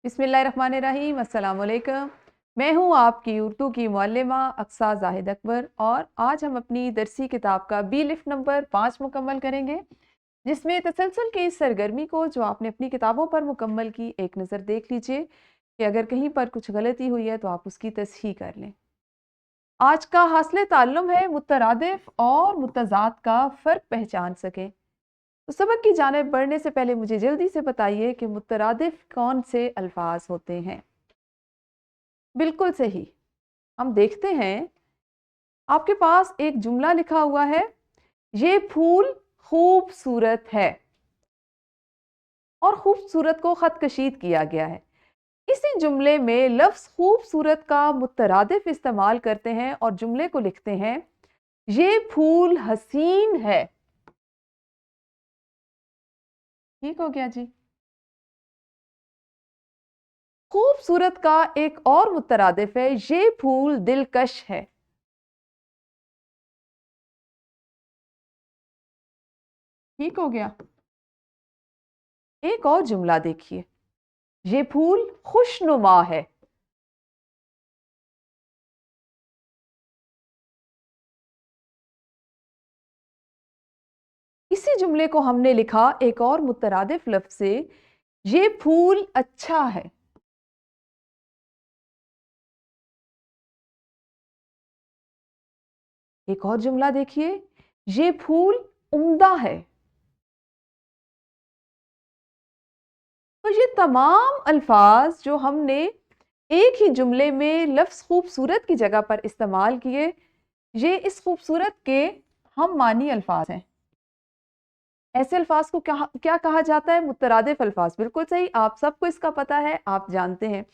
बिस्मिल्लाहिर्रहमानिर्रहीम, अस्सलाम वालेकुम। मैं हूँ आपकी उर्दू की मुअल्लिमा अक्सा जाहिद अकबर और आज हम अपनी दरसी किताब का बी लिफ्ट नंबर 5 मुकम्मल करेंगे, जिसमें तसलसल की इस सरगर्मी को जो आपने अपनी किताबों पर मुकम्मल की, एक नज़र देख लीजिए कि अगर कहीं पर कुछ गलती हुई है तो आप उसकी तसहीह कर लें। आज का हासिल ताल्लुम है मुतरादिफ और मुतज़ाद का फ़र्क पहचान सकें। तो सबक की जानिब बढ़ने से पहले मुझे जल्दी से बताइए कि मुतरादिफ कौन से अल्फाज होते हैं। बिल्कुल सही। हम देखते हैं आपके पास एक जुमला लिखा हुआ है, ये फूल खूबसूरत है और खूबसूरत को खत कशीद किया गया है। इसी जुमले में लफ्ज खूबसूरत का मुतरादिफ इस्तेमाल करते हैं और जुमले को लिखते हैं, ये फूल हसीन है। ठीक हो गया जी। खूबसूरत का एक और मुतरादिफ है, ये फूल दिलकश है। ठीक हो गया। एक और जुमला देखिए, ये फूल खुशनुमा है। इसी जुमले को हमने लिखा एक और मुतरादिफ लफ्ज से, ये फूल अच्छा है। एक और जुमला देखिए, ये फूल उम्दा है। तो ये तमाम अल्फाज जो हमने एक ही जुमले में लफ्ज खूबसूरत की जगह पर इस्तेमाल किए, ये इस खूबसूरत के हम मानी अल्फाज हैं। ऐसे अल्फाज को क्या क्या कहा जाता है? मुतरादिफ अल्फाज। बिल्कुल सही, आप सबको इसका पता है, आप जानते हैं।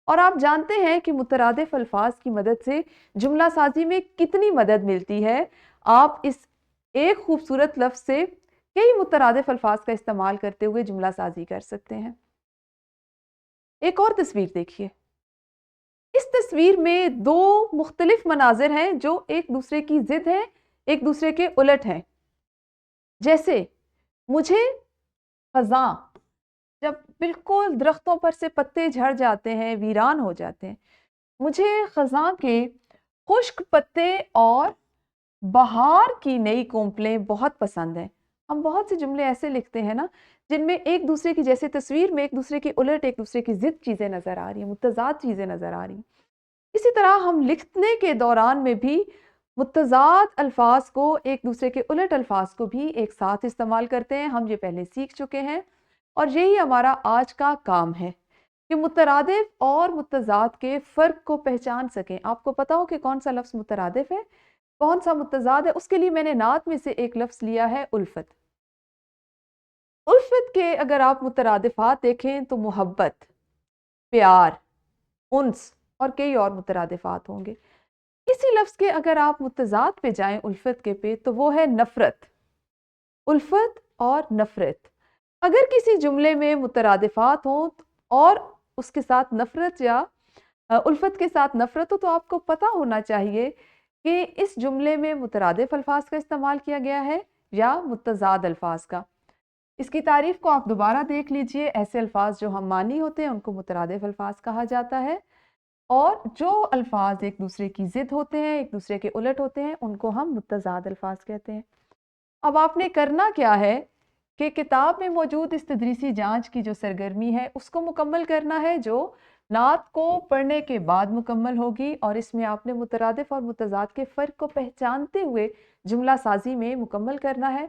और आप जानते हैं कि मुतरादिफ अल्फाज की मदद से जुमला साजी में कितनी मदद मिलती है। आप इस एक खूबसूरत लफ्ज से कई मुतरादिफ अल्फाज का इस्तेमाल करते हुए जुमला साजी कर सकते हैं। एक और तस्वीर देखिए। इस तस्वीर में दो मुख्तलिफ मनाजिर हैं जो एक दूसरे की जिद है, एक दूसरे के उलट हैं। जैसे मुझे खज़ां, जब बिल्कुल दरख्तों पर से पत्ते झड़ जाते हैं, वीरान हो जाते हैं, मुझे खज़ां के खुश्क पत्ते और बहार की नई कोंपलें बहुत पसंद हैं। हम बहुत से जुमले ऐसे लिखते हैं ना, जिनमें एक दूसरे की, जैसे तस्वीर में एक दूसरे के उलट, एक दूसरे की जिद चीज़ें नज़र आ रही हैं, मुतज़ाद चीज़ें नज़र आ रही हैं। इसी तरह हम लिखने के दौरान में भी मुतज़ाद अल्फाज को, एक दूसरे के उलट अल्फाज को भी एक साथ इस्तेमाल करते हैं। हम ये पहले सीख चुके हैं और यही हमारा आज का काम है कि मुतरादिफ और मुतज़ाद के फ़र्क को पहचान सकें। आपको पता हो कि कौन सा लफ्ज़ मुतरादिफ है, कौन सा मुतज़ाद है। उसके लिए मैंने नात में से एक लफ्ज़ लिया है, उल्फत। उल्फत के अगर आप मुतरादिफात देखें तो मोहब्बत, प्यार, उन्स और कई और मुतरादिफात होंगे। इसी लफ्ज़ के अगर आप मुतज़ाद पे जाएं उल्फत के पे, तो वो है नफ़रत। उल्फत और नफ़रत। अगर किसी जुमले में मुतरादिफात हों और उसके साथ नफ़रत या उल्फत के साथ नफ़रत हो, तो आपको पता होना चाहिए कि इस जुमले में मुतरादिफ अल्फाज का इस्तेमाल किया गया है या मुतज़ाद अल्फाज का। इसकी तारीफ को आप दोबारा देख लीजिए। ऐसे अल्फाज जो हम मानी होते हैं उनको मुतरादिफ अल्फाज कहा जाता है, और जो अल्फाज एक दूसरे की जिद होते हैं, एक दूसरे के उलट होते हैं, उनको हम मुतज़ाद अल्फाज कहते हैं। अब आपने करना क्या है कि किताब में मौजूद इस तदरीसी जांच की जो सरगर्मी है उसको मुकम्मल करना है, जो नात को पढ़ने के बाद मुकम्मल होगी, और इसमें आपने मुतरादिफ और मुतज़ाद के फ़र्क को पहचानते हुए जुमला साजी में मुकम्मल करना है।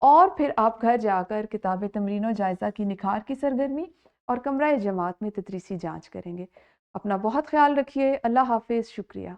और फिर आप घर जाकर किताब तमरीन व जायज़ा की निखार की सरगर्मी और कमरा जमात में तदरीसी जांच करेंगे। अपना बहुत ख्याल रखिए। अल्लाह हाफिज़। शुक्रिया।